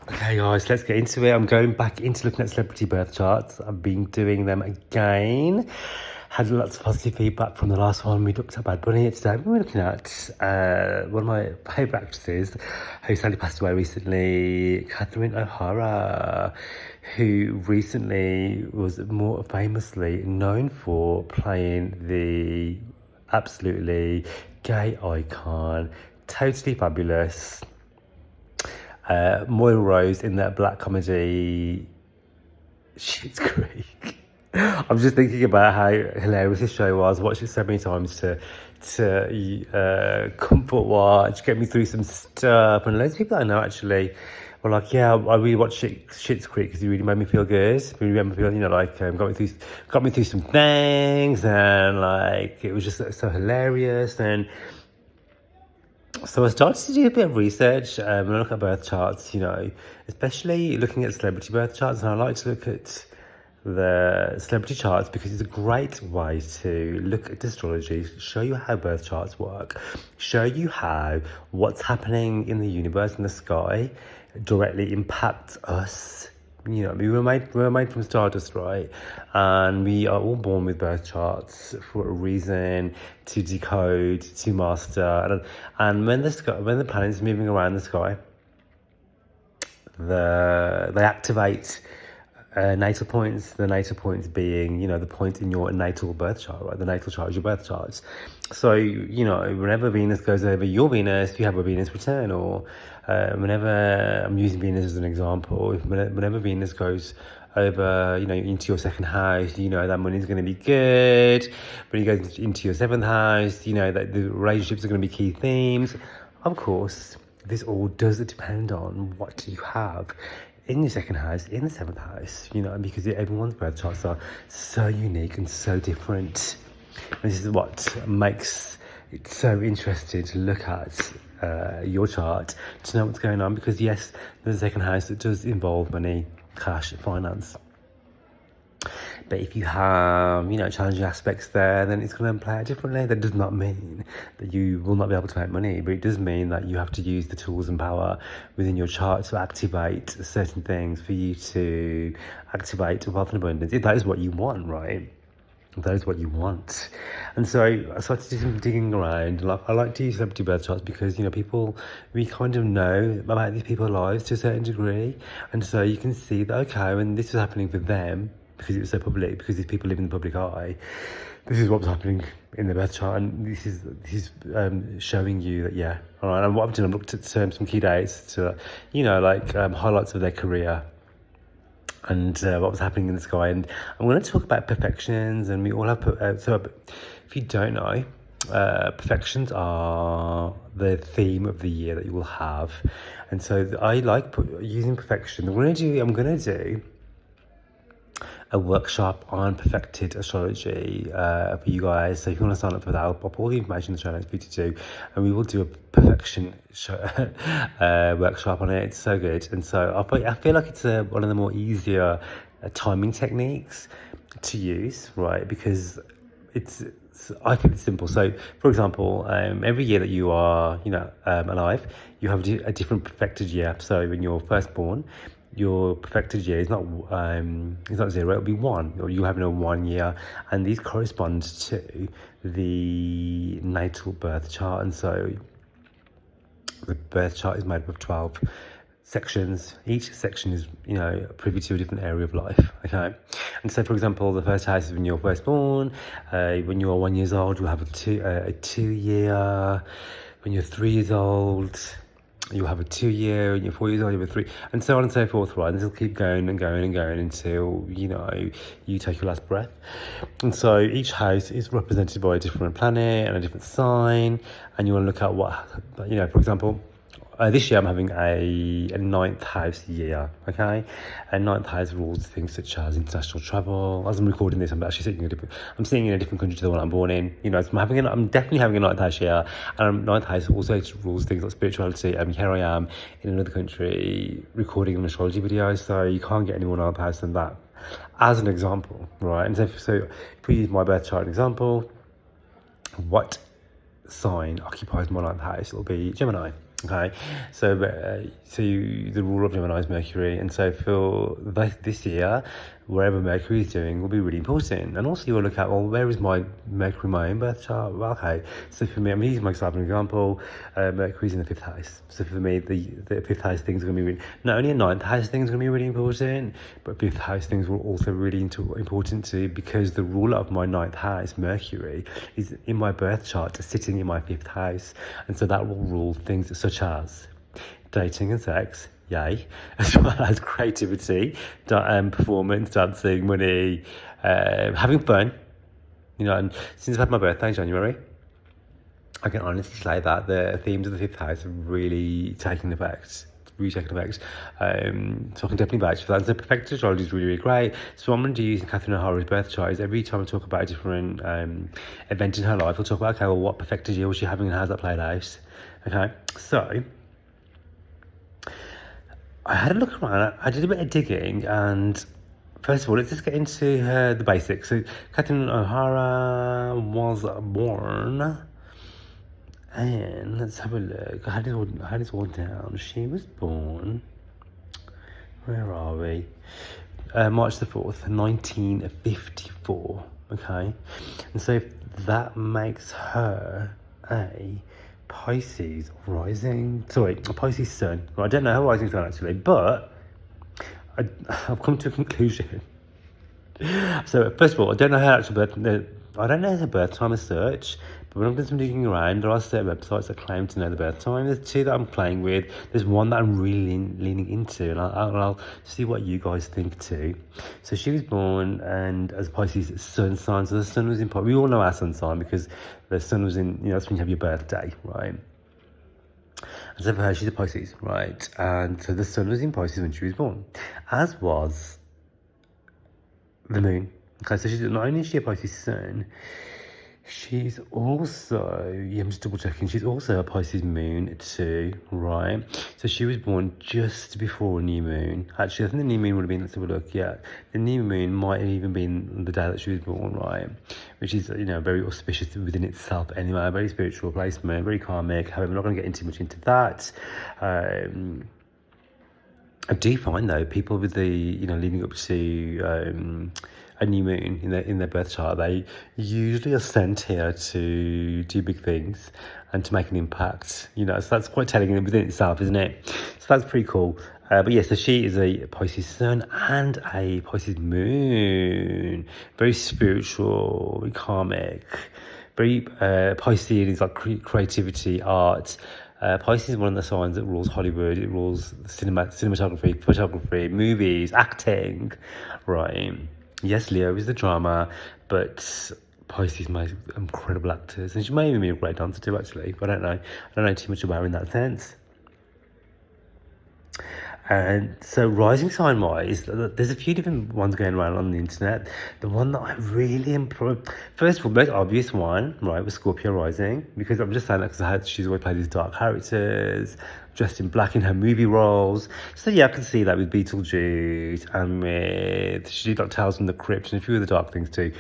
Okay guys, let's get into it. I'm going back into looking at celebrity birth charts. I've been doing them again. Had lots of positive feedback from the last one. We looked at Bad Bunny. Today we're looking at one of my favourite actresses who sadly passed away recently, Catherine O'Hara, who recently was more famously known for playing the absolutely gay icon, totally fabulous Moira Rose in that black comedy Schitt Creek. I'm just thinking about how hilarious this show was. Watched it so many times to comfort watch, get me through some stuff. And loads of people I know actually were like, yeah, I really watched Schitt Creek because it really made me feel good. It really made me feel, got me through some things, and like it was just so hilarious. And so I started to do a bit of research when I look at birth charts, especially looking at celebrity birth charts. And I like to look at the celebrity charts because it's a great way to look at astrology, show you how birth charts work, show you how what's happening in the universe, in the sky, directly impacts us. We were made from stardust, right? And we are all born with birth charts for a reason, to decode, to master. And when the planet is moving around the sky, they activate natal points. The natal points being, the point in your natal birth chart, right? The natal chart is your birth charts. So, whenever Venus goes over your Venus, you have a Venus return. Or whenever, I'm using Venus as an example, whenever Venus goes over, into your second house, that money's going to be good. When you go into your seventh house, that the relationships are going to be key themes. Of course, this all does depend on what you have in your second house, in the seventh house, because everyone's birth charts are so unique and so different. And this is what makes it so interesting to look at your chart, to know what's going on, because yes, there's a second house that does involve money, cash, finance. But if you have, challenging aspects there, then it's going to play out differently. That does not mean that you will not be able to make money, but it does mean that you have to use the tools and power within your chart to activate certain things for you to activate wealth and abundance. If that is what you want, right? That is what you want. And so I started to do some digging around. I like to use celebrity birth charts because, we kind of know about these people's lives to a certain degree. And so you can see that, okay, when this was happening for them, because it was so public, because these people live in the public eye, this is what's happening in the birth chart. And this is showing you that, yeah, all right. And what I've done, I've looked at some key dates to, highlights of their career, and what was happening in the sky. And I'm going to talk about perfections, and we all have so if you don't know, perfections are the theme of the year that you will have. And so I like using perfection. I'm going to do a workshop on perfected astrology for you guys. So if you want to sign up for that, I'll pop all the information in the show notes for you to do, and we will do a perfection workshop on it. It's so good. And so I feel like it's one of the more easier timing techniques to use, right? Because I think it's simple. So, for example, every year that you are, alive, you have a different perfected year. So when you're first born, your perfected year is not 0, it'll be 1, or you're having a 1 year, and these correspond to the natal birth chart. And so the birth chart is made up of 12 sections. Each section is, privy to a different area of life, okay? And so, for example, the first house is when you're first born. When you're 1 year old, you'll have a 2 year. When you're 3 years old, you'll have a 2 year. When you're 4 years old, you have a 3, and so on and so forth, right? And this will keep going and going and going until, you take your last breath. And so each house is represented by a different planet and a different sign, and you want to look at what, for example, this year I'm having a 9th house year, okay? And 9th house rules things such as international travel. As I'm recording this, I'm actually sitting in a different country to the one I'm born in. So I'm definitely having a 9th house year, and 9th house also rules things like spirituality. Here I am in another country recording an astrology video, so you can't get any more 9th house than that, as an example, right? And so if we use my birth chart example, what sign occupies my 9th house? It'll be Gemini. Okay, so the rule of Gemini is Mercury, and so for this year, wherever Mercury is doing will be really important. And also you will look at, well, where is my Mercury in my own birth chart? Well, okay, so for me, I'm using myself as an example. Mercury's in the fifth house, so for me, the fifth house things are going to be really, not only a ninth house things are going to be really important, but fifth house things will also really important too, because the ruler of my ninth house, Mercury, is in my birth chart, sitting in my fifth house, and so that will rule things such as dating and sex, yay, as well as creativity, performance, dancing, money, having fun. You know, and since I've had my birthday in January, I can honestly say that the themes of the fifth house have really taken effect. So I can definitely vouch for that. So Profection Astrology is really, really great. So what I'm going to do using Catherine O'Hara's birth chart is every time I talk about a different event in her life, I'll talk about, okay, well, what perfected year was she having and how's that played out? Okay, so I had a look around, I did a bit of digging, and first of all, let's just get into the basics. So Catherine O'Hara was born, and let's have a look. I had this all down. She was born, where are we? March the 4th, 1954, okay? And so that makes her a Pisces rising, a Pisces sun. Well, I don't know her rising sun actually, but I've come to a conclusion. So first of all, I don't know her actual birth. I don't know her birth time as such, but when I'm doing some digging around, there are certain websites that claim to know the birth time. There's two that I'm playing with. There's one that I'm really leaning into, and I'll see what you guys think too. So she was born and as Pisces sun sign. So the sun was in Pisces. We all know our sun sign because the sun was in, that's when you have your birthday, right? And so for her, she's a Pisces, right? And so the sun was in Pisces when she was born, as was the moon. Okay, so she's not only is she a Pisces sun, she's also, I'm just double checking, she's also a Pisces moon too, right? So she was born just before new moon. Actually, I think the new moon would have been, let's have a look, yeah. The new moon might have even been the day that she was born, right? Which is, very auspicious within itself anyway, very spiritual placement, very karmic. However, I'm not going to get too much into that. I do find though, people with the, leading up to a new moon in their birth chart, they usually are sent here to do big things and to make an impact. So that's quite telling within itself, isn't it? So that's pretty cool. But yeah, so she is a Pisces sun and a Pisces moon. Very spiritual, very karmic, very Piscean is like creativity, art. Pisces is one of the signs that rules Hollywood. It rules cinematography, photography, movies, acting, right? Yes, Leo is the drama, but Pisces makes incredible actors, and she may even be a great dancer too, actually. But I don't know too much about her in that sense. And so rising sign wise, there's a few different ones going around on the internet. The one that I really first of all, most obvious one, right, was Scorpio rising, because I'm just saying that because she's always played these dark characters, dressed in black in her movie roles. So yeah, I can see that with Beetlejuice and with, she did like Tales from the Crypt and a few other dark things too.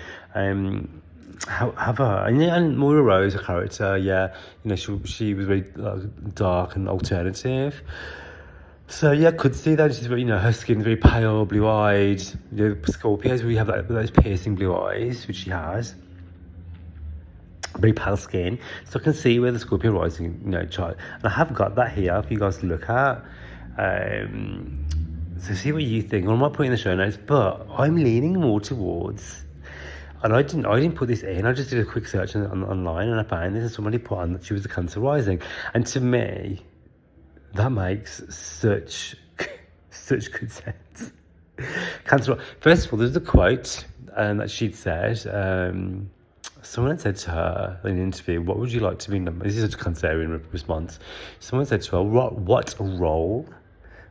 However, and Moira Rose, her character, yeah, she was very dark and alternative. So yeah, I could see that she's very, her skin's very pale, blue-eyed. Scorpios really have those piercing blue eyes, which she has. Very pale skin. So I can see where the Scorpio rising, chart. And I have got that here for you guys to look at. So see what you think. I might put in the show notes, but I'm leaning more towards. And I didn't put this in. I just did a quick search online, and I found this, and somebody put on that she was a Cancer rising. And to me, that makes such good sense. Cancer. First of all, there's a quote that she'd said. Someone had said to her in an interview, "What would you like to be numbered?" This is a Cancerian response. Someone said to her, "What role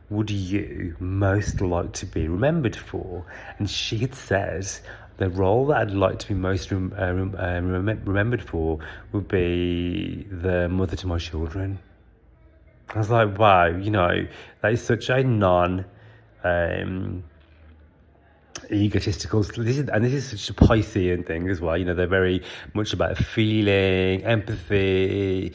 would you most like to be remembered for?" And she had said, "The role that I'd like to be most remembered for would be the mother to my children." I was like, wow, that is such a egotistical. This is such a Piscean thing as well. You know, they're very much about feeling, empathy,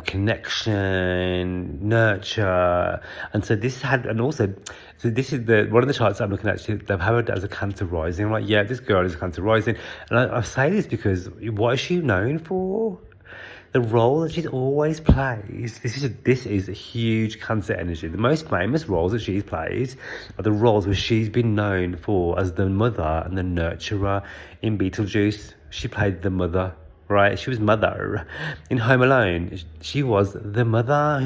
connection, nurture, and so this had, and also, so this is the one of the charts I'm looking at. They've had it as a Cancer rising. I'm like, yeah, this girl is a Cancer rising, and I say this because what is she known for? The role that she's always plays. This is a huge Cancer energy. The most famous roles that she's played are the roles where she's been known for as the mother and the nurturer. In Beetlejuice, she played the mother, right? She was mother. In Home Alone, she was the mother.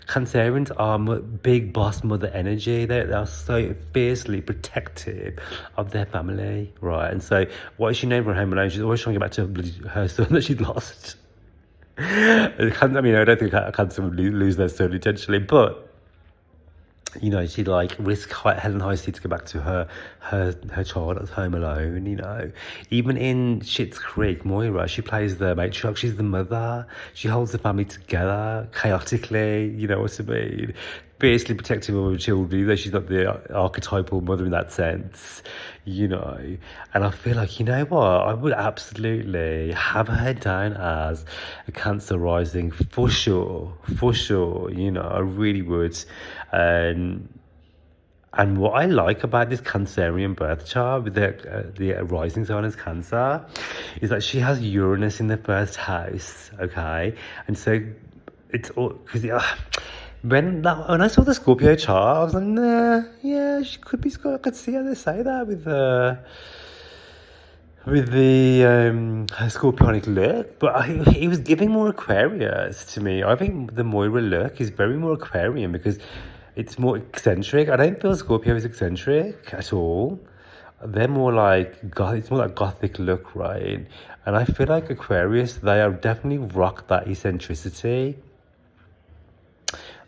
Cancerians are big boss mother energy. They are so fiercely protective of their family, right? And so what is she known for in Home Alone? She's always trying to get back to her son that she'd lost. I mean, I don't think Cancer would lose their son intentionally, but you know, she'd like risk hell and high sea to go back to her child at home alone. You know, even in Schitt's Creek, Moira, she plays the matriarch. She's the mother. She holds the family together chaotically. You know what I mean? Fiercely protective of her children, though she's not the archetypal mother in that sense, you know. And I feel like, you know what, I would absolutely have her down as a Cancer rising for sure, you know, I really would. And what I like about this Cancerian birth chart with the rising sign as Cancer is that she has Uranus in the first house, okay? And so it's all, because when I saw the Scorpio chart, I was like, nah, yeah, she could be Scorpio. I could see how they say that with the her Scorpionic look, but it was giving more Aquarius to me. I think the Moira look is very more Aquarian because it's more eccentric. I don't feel Scorpio is eccentric at all. They're more like it's more like gothic look, right? And I feel like Aquarius, they are definitely rock that eccentricity.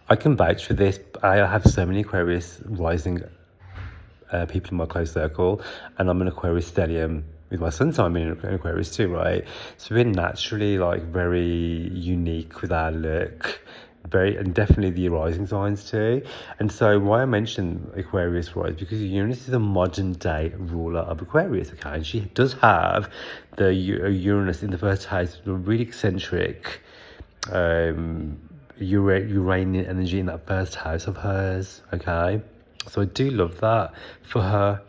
I can vouch for this. I have so many Aquarius rising people in my close circle, and I'm an Aquarius stellium with my sun sign being an Aquarius too, right? So we're naturally like very unique with our look, and definitely the rising signs too. And so why I mentioned Aquarius rise, because Uranus is a modern day ruler of Aquarius, okay? And she does have the Uranus in the first house, a really eccentric Uranian energy in that first house of hers, okay? So I do love that for her.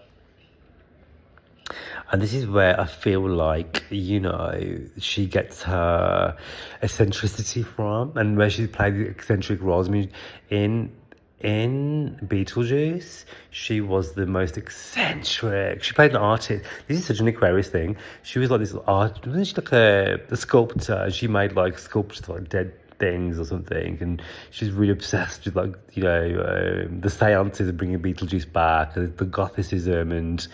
And this is where I feel like, you know, she gets her eccentricity from, and where she's played the eccentric roles. I mean, in Beetlejuice, she was the most eccentric. She played an artist. This is such an Aquarius thing. She was like this art. Wasn't she like a sculptor? She made like sculptures like dead things or something, and she's really obsessed with, like, you know, the seances and bringing Beetlejuice back, the gothicism and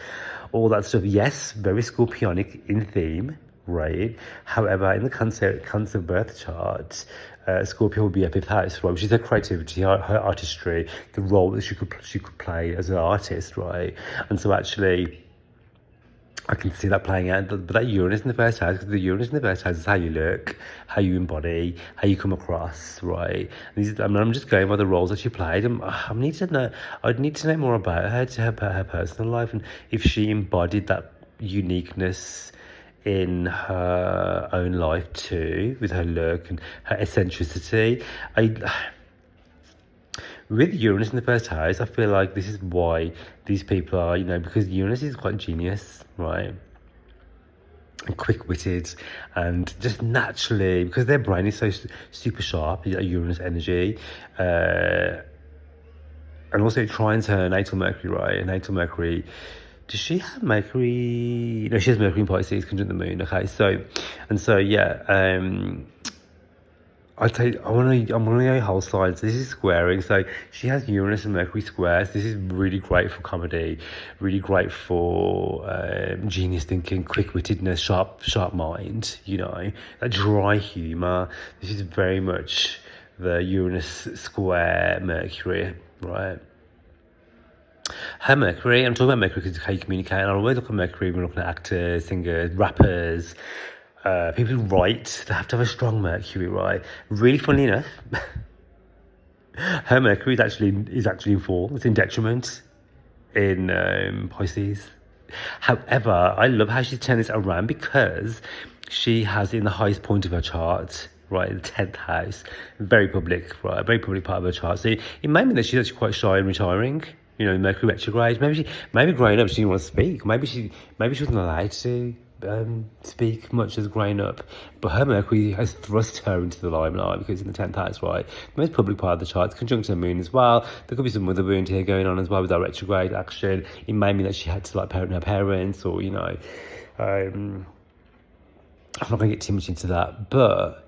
all that stuff. Yes, very Scorpionic in theme, right? However, in the Cancer birth chart, Scorpio will be a fifth house, right? Which is her creativity, her artistry, the role that she could play as an artist, right? And so actually, I can see that playing out, but that Uranus in the first house, because the Uranus in the first house is how you look, how you embody, how you come across, right? I'm just going by the roles that she played. I'd need to know more about her personal life, and if she embodied that uniqueness in her own life too, with her look and her eccentricity. With Uranus in the first house, I feel like this is why these people are, you know, because Uranus is quite genius, right? And quick-witted, and just naturally, because their brain is so super sharp, Uranus energy, and also it trines her natal Mercury, right? And natal Mercury, does she have Mercury? No, she has Mercury in Pisces, conjunct the moon. Okay, so yeah, I'm gonna go whole sides. This is squaring, so she has Uranus and Mercury squares. This is really great for comedy, really great for genius thinking, quick-wittedness, sharp mind. You know, that dry humor. This is very much the Uranus square Mercury, right? Her Mercury, I'm talking about Mercury because it's how you communicate, and I always look at Mercury when we're looking at actors, singers, rappers. People who write, they have to have a strong Mercury, right? Really funny enough, her Mercury is actually in fall. It's in detriment in Pisces. However, I love how she's turned this around because she has in the highest point of her chart, right, the 10th house, very public, right, a very public part of her chart. So it may mean that she's actually quite shy and retiring. You know, Mercury retrograde. Maybe growing up she didn't want to speak. Maybe she wasn't allowed to speak much as growing up. But her Mercury has thrust her into the limelight because in the 10th house, right, the most public part of the chart, conjunct the moon as well. There could be some mother wound here going on as well with that retrograde action. It may mean that she had to like parent her parents, or you know, I'm not going to get too much into that, but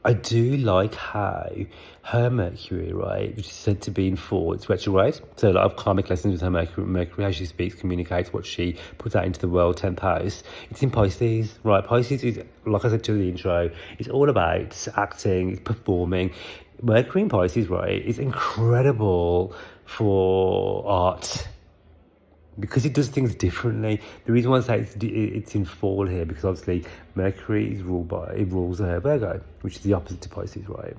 I do like how her Mercury, right, which is said to be in 4, it's retrograde. So a lot of karmic lessons with her Mercury, how she speaks, communicates, what she puts out into the world, 10th house. It's in Pisces, right? Pisces is, like I said to the intro, it's all about acting, it's performing. Mercury in Pisces, right, is incredible for art, because it does things differently. The reason why I say it's in fall here, because obviously Mercury is rules Virgo, which is the opposite to Pisces, right?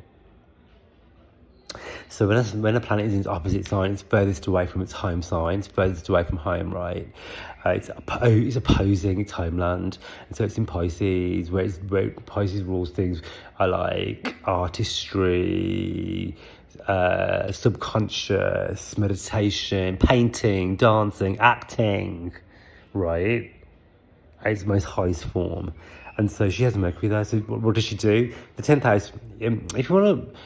So when a planet is in its opposite sign, it's furthest away from its home sign, it's furthest away from home, right? It's opposing its homeland, and so it's in Pisces, where Pisces rules things are like artistry, subconscious, meditation, painting, dancing, acting, right? At its most highest form. And so she has Mercury there. So what does she do? The 10th house, if you want to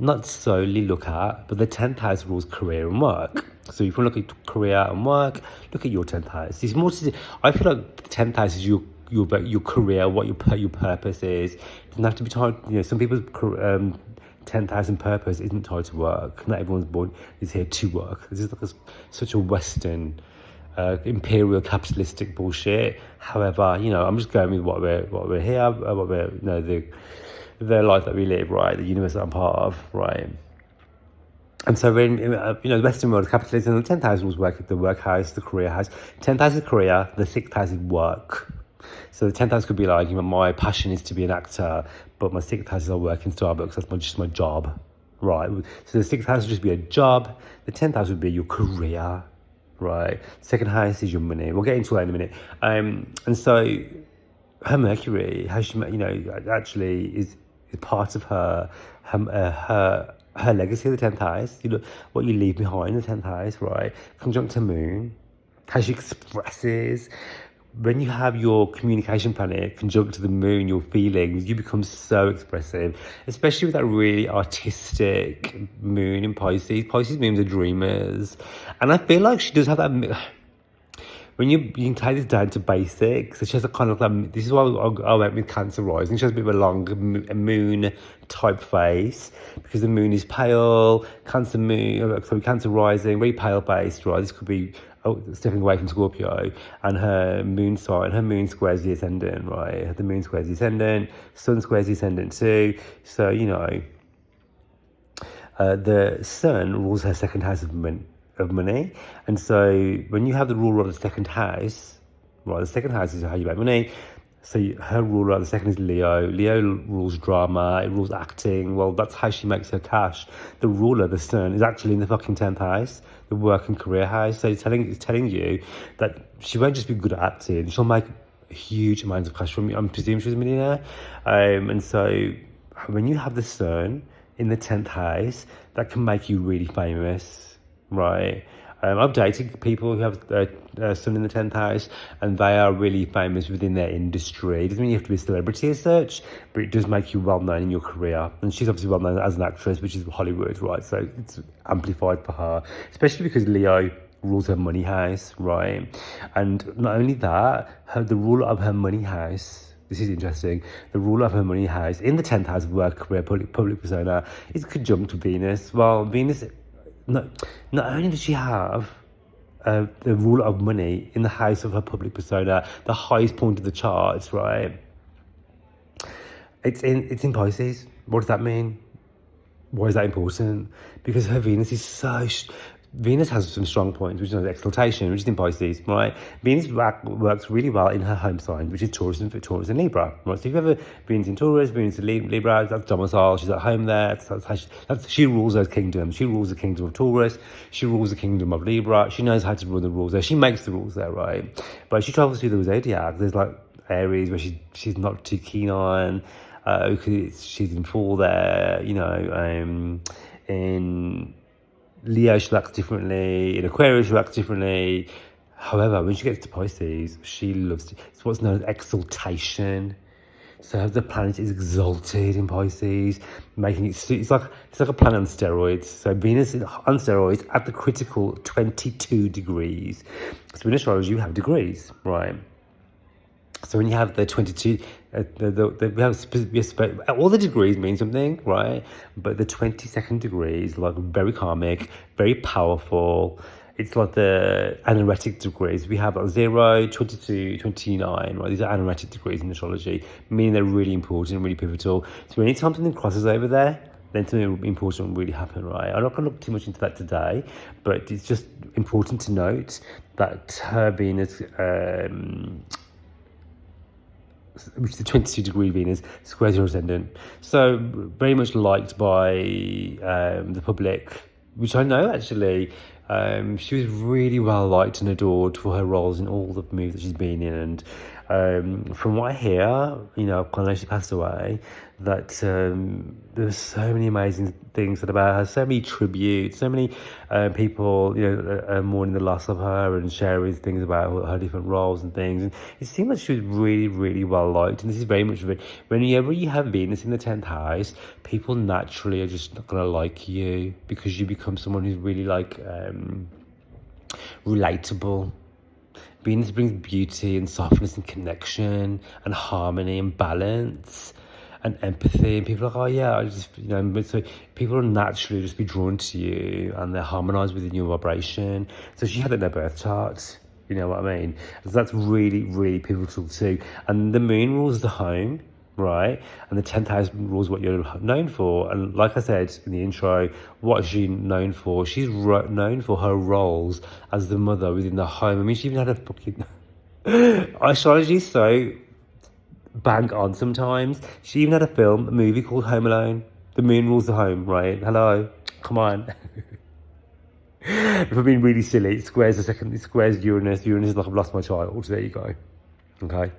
not solely look at, but the 10th house rules career and work. So if you want to look at career and work, look at your 10th house. It's more to, I feel like the 10th house is your career, what your purpose is. It doesn't have to be tied, you know, some people's 10th house and purpose isn't tied to work. Not everyone's born is here to work. This is like such a Western, imperial capitalistic bullshit. However, you know, I'm just going with what we're here, what we're, you know, the life that we live, right? The universe that I'm part of, right? And so when, you know, the Western world is capitalism, the 10th house rules work, the work house, the career house. 10th house is career, the 6th house is work. So the 10th house could be like, you know, my passion is to be an actor, but my 6th house is I work in Starbucks, that's just my job, right? So the 6th house would just be a job, the 10th house would be your career, right? Second house is your money. We'll get into that in a minute. And so her Mercury, how she, you know, actually is part of her legacy of the 10th house. You know, what you leave behind in the 10th house, right? Conjunct to moon, how she expresses. When you have your communication planet conjunct to the moon, your feelings, you become so expressive, especially with that really artistic moon in Pisces. Pisces moons are dreamers. And I feel like she does have that, when you can take this down to basics, so she has a kind of like, this is why I went with Cancer rising. She has a bit of a long moon type face, because the moon is pale, Cancer rising, very pale faced, right? This could be stepping away from Scorpio, and her moon squares the ascendant, right? The moon squares the ascendant, sun squares the ascendant too. So, you know, the sun rules her second house of money, and so when you have the ruler of the second house, right, the second house is how you make money. So her ruler of the second is Leo. Leo rules drama, it rules acting. Well, that's how she makes her cash. The ruler, the sun, is actually in the fucking 10th house, the work and career house. So it's telling you that she won't just be good at acting, she'll make huge amounts of cash from you. I'm presuming she's a millionaire. And so when you have the sun in the 10th house, that can make you really famous, right? I've dated people who have sun in the 10th house, and they are really famous within their industry. It doesn't mean you have to be a celebrity as such, but it does make you well known in your career. And she's obviously well known as an actress, which is Hollywood, right? So it's amplified for her, especially because Leo rules her money house, right? And not only that, the ruler of her money house, this is interesting, the ruler of her money house in the 10th house of work, career, public persona, is conjunct Venus. Well, Venus, not only does she have the ruler of money in the house of her public persona, the highest point of the charts, right? It's in Pisces. What does that mean? Why is that important? Because her Venus is so Venus has some strong points, which is exaltation, which is in Pisces, right? Venus works really well in her home sign, which is Taurus and Libra, right? So if you've ever Venus in Taurus, Venus in Libra, that's domicile, she's at home there. She rules those kingdoms. She rules the kingdom of Taurus. She rules the kingdom of Libra. She knows how to run the rules there. She makes the rules there, right? But she travels through the zodiac. There's like areas where she's not too keen on. She's in fall there, in Leo she acts differently, in Aquarius she acts differently. However, when she gets to Pisces, she loves it's what's known as exaltation. So the planet is exalted in Pisces, making it's like a planet on steroids. So Venus is on steroids at the critical 22 degrees. So in astrology you have degrees, right? So when you have the 22, all the degrees mean something, right? But the 22nd degree is like very karmic, very powerful. It's like the anaretic degrees. We have like 0, 22, 29, right? These are anaretic degrees in astrology, meaning they're really important, really pivotal. So anytime something crosses over there, then something important will really happen, right? I'm not going to look too much into that today, but it's just important to note that her Venus, which is the 22 degree Venus, squares your ascendant. So very much liked by the public, which I know actually. She was really well liked and adored for her roles in all the movies that she's been in. And from what I hear, kind of know she passed away, that there's so many amazing things said about her, so many tributes, so many people, mourning the loss of her and sharing things about her different roles and things. And it seemed like she was really, really well liked. And this is very much of it. Whenever you have Venus in the 10th house, people naturally are just not going to like you because you become someone who's really relatable. Venus brings beauty and softness and connection and harmony and balance and empathy, and people are like, oh yeah, I just, so people will naturally just be drawn to you and they're harmonized within your vibration. So she had it in her birth chart, you know what I mean? So that's really, really pivotal too. And the moon rules the home, right? And the 10th house rules what you're known for. And like I said in the intro, what is she known for? She's known for her roles as the mother within the home. I mean, she even had a fucking astrology is so bang on sometimes. She even had a movie called Home Alone. The moon rules the home, right? Hello, come on. If I'm being really silly, it squares Uranus. Uranus is like, I've lost my child. There you go. Okay.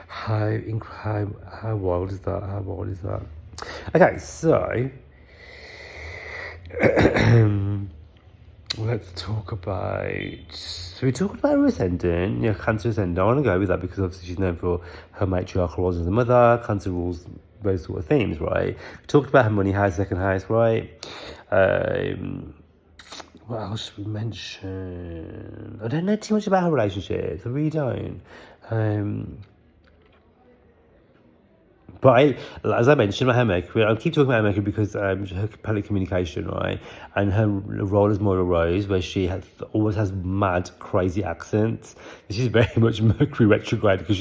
How wild is that? How wild is that? Okay, so let's talk about. So we talked about her ascendant, Cancer ascendant. I want to go with that because obviously she's known for her matriarchal roles as a mother. Cancer rules those sort of themes, right? We talked about her money house, second house, right? What else should we mention? I don't know too much about her relationships. I really don't. But as I mentioned, her Mercury, I keep talking about her Mercury because her public communication, right? And her role as Moira Rose, where she always has mad, crazy accents. She's very much Mercury retrograde because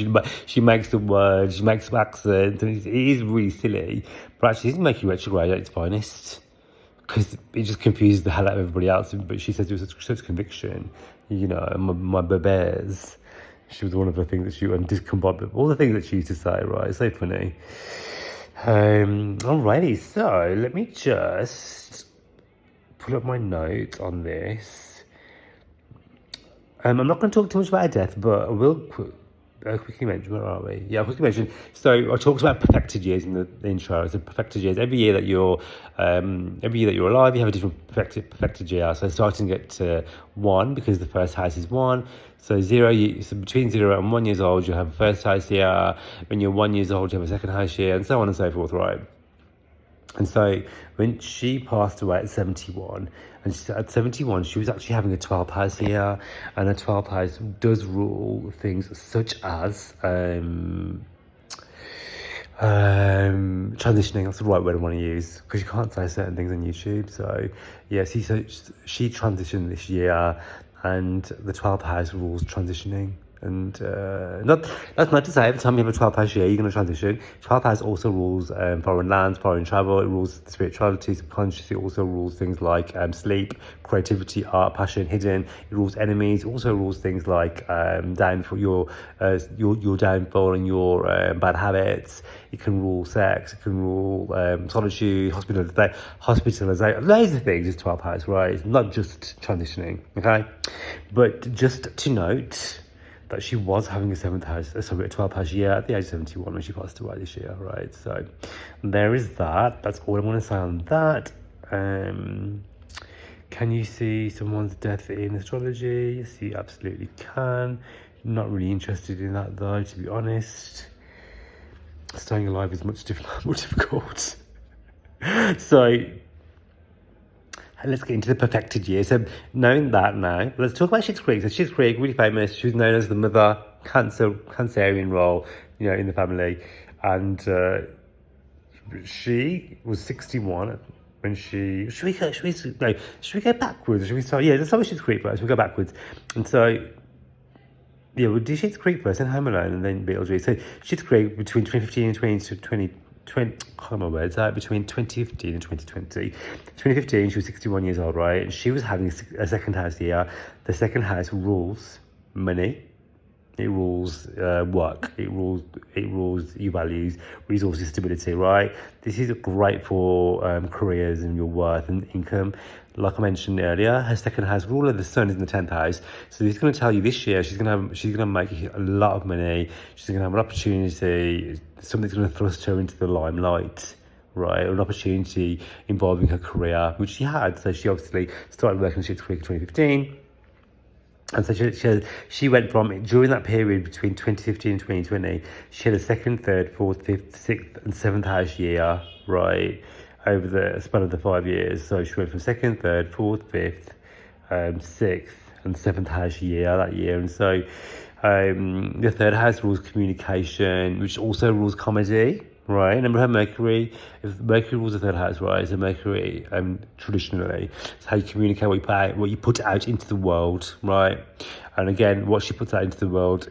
she makes the words, she makes accents, and it is really silly. But actually, it's Mercury retrograde at its finest because it just confuses the hell out of everybody else. But she says it with such conviction, my bears. She was one of the things that she all the things that she used to say, right? It's so funny. Alrighty, so let me just pull up my notes on this. I'm not going to talk too much about her death, but I will quickly mention, where are we? Yeah, I'll quickly mention. So I talked about perfected years in the intro. So perfected years, every year that you're alive, you have a different perfected year. So starting at 1, because the first house is 1. So between 0 and 1 years old, you have a first house year. When you're 1 years old, you have a second house year, and so on and so forth, right? And so when she passed away at 71, and at 71, she was actually having a 12th house year, and a 12th house does rule things such as transitioning. That's the right word I want to use, because you can't say certain things on YouTube. So yeah, she transitioned this year, and the 12th house rules transitioning And that's not to say every time you have a 12th house year, you're going to transition. 12th house also rules foreign lands, foreign travel. It rules spirituality, subconscious. It also rules things like sleep, creativity, art, passion, hidden. It rules enemies. It also rules things like downfall, your downfall and your bad habits. It can rule sex. It can rule solitude, hospitalization. Loads of things is 12th house, right? It's not just transitioning, okay? But just to note that she was having a 12th house year at the age of 71 when she passed away this year, right? So there is that. That's all I want to say on that. Can you see someone's death in astrology? Yes, you absolutely can. Not really interested in that though, to be honest. Staying alive is much more difficult. So let's get into the perfected year. So knowing that now, let's talk about Schitt's Creek. So Schitt's Creek, really famous. She was known as the mother, Cancerian role, in the family. And she was 61 when she... Should we go backwards? Should we start? Yeah, let's start with Schitt's Creek first. We'll go backwards. And so... yeah, we'll do Schitt's Creek first, and Home Alone, and then Beetlejuice. So Schitt's Creek between 2015 and 2020, between 2015 and 2020. 2015, she was 61 years old, right? And she was having a second house year. The second house rules money. It rules work. It rules your values, resources, stability, right? This is great for careers and your worth and income. Like I mentioned earlier, her second house ruler, the sun, is in the 10th house. So he's going to tell you this year she's going to make a lot of money. She's going to have an opportunity, something that's going to thrust her into the limelight, right? Or an opportunity involving her career, which she had. So she obviously started working at Schitt's Creek in 2015. And so she went from, during that period between 2015 and 2020, she had a second, third, fourth, fifth, sixth, and seventh house year, right, over the span of the 5 years. So she went from second, third, fourth, fifth, sixth, and seventh house year that year. And so the third house rules communication, which also rules comedy, right? Remember her Mercury? If Mercury rules the third house, right? So Mercury, traditionally, it's how you communicate, what you put out into the world, right? And again, what she puts out into the world,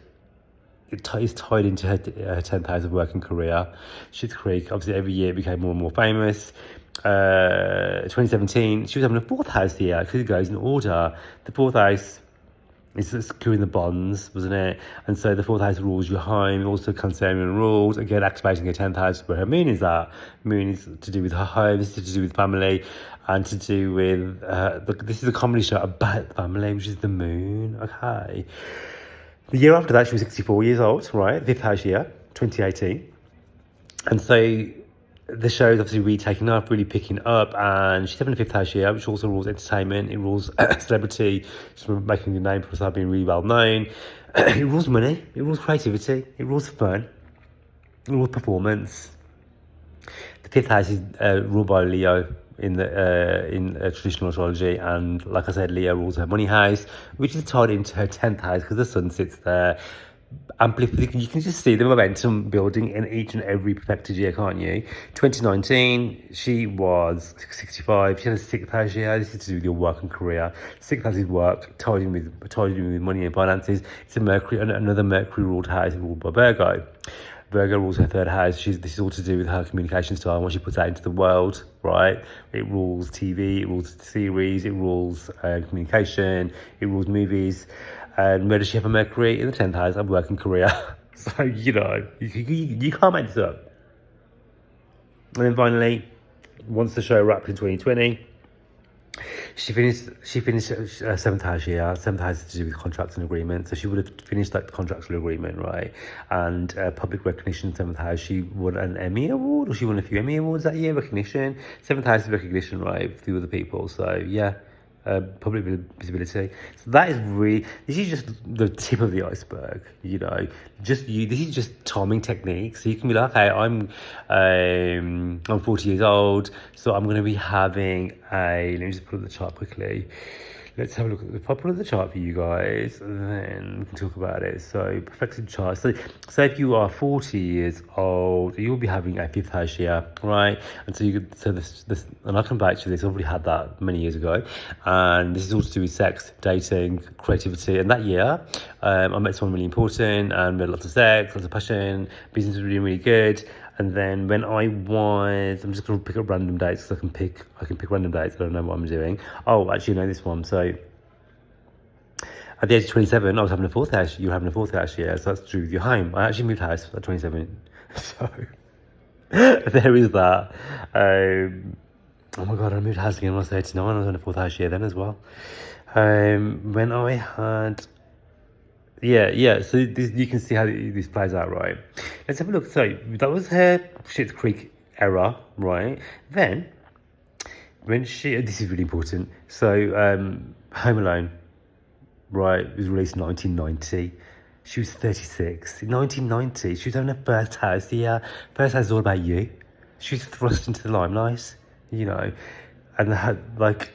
it is tied into her 10th house of work and career. Schitt's Creek, obviously, every year it became more and more famous. 2017, she was having a fourth house year, because it goes in order. The fourth house is securing the bonds, wasn't it? And so the fourth house rules your home, also Cancerian rules, again activating her 10th house where her moon is at. Moon is to do with her home, this is to do with family, and to do with, this is a comedy show about family, which is the moon, okay? The year after that, she was 64 years old, right? 5th house year, 2018. And so the show is obviously really taking up, really picking up, and she's having a 5th house year, which also rules entertainment. It rules celebrity. She's making a name for herself, being really well known. It rules money. It rules creativity. It rules fun. It rules performance. The 5th house is ruled by Leo in traditional astrology, and like I said, Leo rules her money house, which is tied into her 10th house because the sun sits there. You can just see the momentum building in each and every perfected year, can't you? 2019, she was 65. She had a 6th house year. This is to do with your work and career. 6th house is work, tied in with money and finances. It's another Mercury ruled house ruled by Virgo. Virgo rules her 3rd house. This is all to do with her communication style and what she puts out into the world, right? It rules TV, it rules series, it rules communication, it rules movies. And where does she have a Mercury? In the 10th house of work and career. So, you can't make this up. And then finally, once the show wrapped in 2020, she finished her 7th house year. 7th house is to do with contracts and agreements. So she would have finished that contractual agreement, right? And public recognition, 7th house, she won an Emmy award, or she won a few Emmy awards that year, recognition. 7th house is recognition, right, through other people. So, yeah. Public visibility. So this is just the tip of the iceberg, this is just timing techniques. So you can be like, okay, I'm 40 years old, so I'm going to be having let me just put up the chart quickly. let's have a look. If I put up the chart for you guys, then we can talk about it. So, perfected chart. So if you are 40 years old, you'll be having a fifth house year, right? And so you could, so this, and I'll come back to this. I've already had that many years ago, and this is all to do with sex, dating, creativity. And that year, I met someone really important, and we had lots of sex, lots of passion. Business was really, really good. And then when I'm just going to pick up random dates because I can pick random dates. I don't know what I'm doing. Oh, actually, I know this one. So at the age of 27, I was having a fourth house. You were having a fourth house year, so that's true with your home. I actually moved house at 27. So there is that. Oh my God, I moved house again when I was 39. I was in a fourth house year then as well. When I had... Yeah. So you can see how this plays out, right? Let's have a look. So that was her Schitt Creek era, right? Then when this is really important. So Home Alone, right, was released in 1990. She was 36. In 1990, she was having her first house. The first house is all about you. She was thrust into the limelight, you know, and the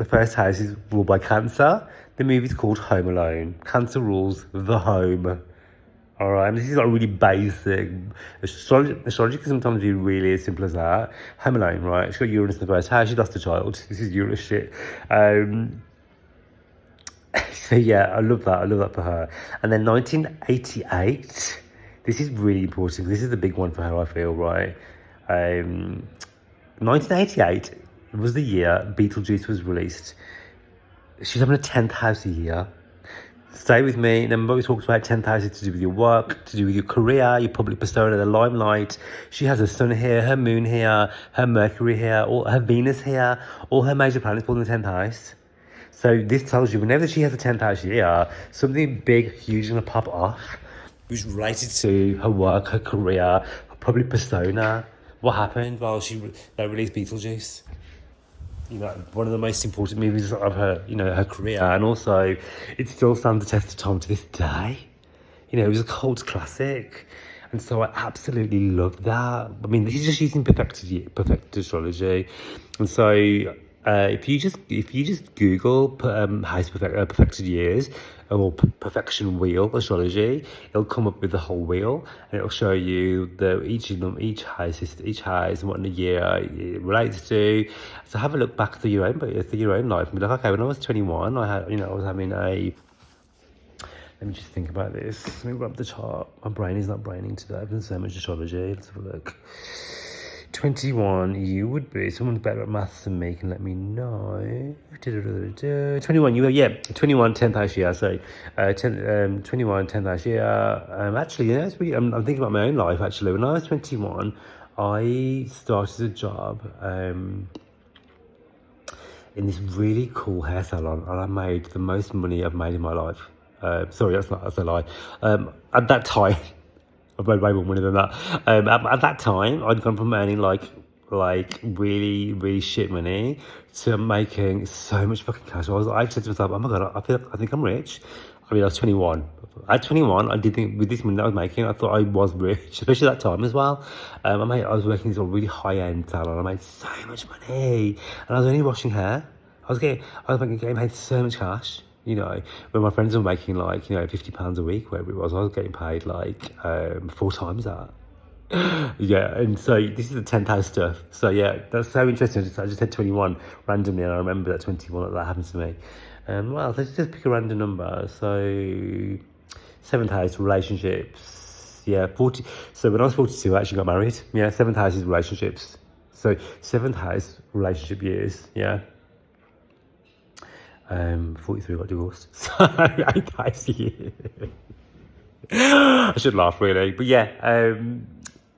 first house is ruled by Cancer. The movie's called Home Alone. Cancer rules the home. All right, and this is like really basic. Astrology can sometimes be really as simple as that. Home Alone, right? She got Uranus in the first house. She lost a child. This is Uranus shit. So yeah, I love that for her. And then 1988. This is really important. This is the big one for her, I feel, right? 1988 was the year Beetlejuice was released. She's having a 10th house a year. Stay with me. Remember, we talked about 10th house to do with your work, to do with your career, your public persona, the limelight. She has her sun here, her moon here, her Mercury here, all her Venus here, all her major planets fall in the 10th house. So this tells you whenever she has a 10th house year, something big, huge, is going to pop off, which is related to her work, her career, her public persona. What happened while they released Beetlejuice? You know, one of the most important movies of her, you know, her career, and also it still stands the test of time to this day. You know, it was a cult classic, and so I absolutely love that. I mean, he's just using perfected astrology, and so if you just Google perfected years or perfection wheel astrology, it'll come up with the whole wheel, and it'll show you each house and what in the year it relates to. So have a look back through your own life and be like, okay, when I was 21, I was having a... Let me just think about this. Let me grab the chart. My brain is not braining today. I've done so much astrology. Let's have a look. 21, you would be. Someone better at maths than me can let me know. 21, 21, 10th house year. So, 21, 10th house year. Actually, yeah, it's really, I'm thinking about my own life, actually. When I was 21, I started a job in this really cool hair salon, and I made the most money I've made in my life. Sorry, that's a lie. At that time, I've made way more money than that. At that time, I'd gone from earning like really, really shit money to making so much fucking cash. I said to myself, oh my God, I think I'm rich. I mean, I was 21. At 21, I did think with this money that I was making, I thought I was rich, especially that time as well. I was working in this really high-end salon. I made so much money, and I was only washing hair. I was getting paid so much cash. You know, when my friends were making like, you know, £50 a week, wherever it was, I was getting paid like 4 times that. Yeah, and so this is the 10th house stuff. So yeah, that's so interesting. I just said 21 randomly, and I remember that 21 that happened to me. Well, let's just pick a random number. So 7th house, relationships. Yeah, 40. So when I was 42, I actually got married. Yeah, 7th house is relationships. So 7th house, relationship years. Yeah. 43 got divorced. So 8th house year. I should laugh really, but yeah,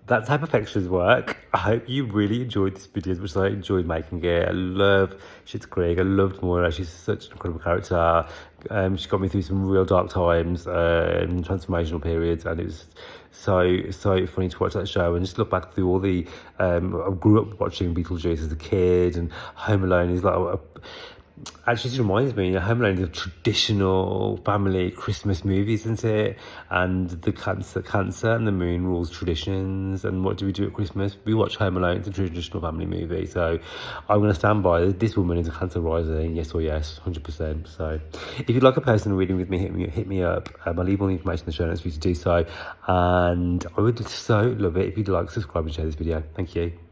that's how perfections work. I hope you really enjoyed this video as much as I enjoyed making it. I love Schitt Creek. I loved Moira. She's such an incredible character. She got me through some real dark times, transformational periods, and it was so funny to watch that show and just look back through all the... I grew up watching Beetlejuice as a kid, and Home Alone is like... actually just reminds me, Home Alone is a traditional family Christmas movie, isn't it? And the Cancer and the Moon rules traditions. And what do we do at Christmas? We watch Home Alone. It's a traditional family movie. So I'm going to stand by this woman is a Cancer rising, yes or yes, 100%. So if you'd like a personal reading with me, hit me up. I'll leave all the information in the show notes for you to do so. And I would so love it if you'd like, subscribe and share this video. Thank you.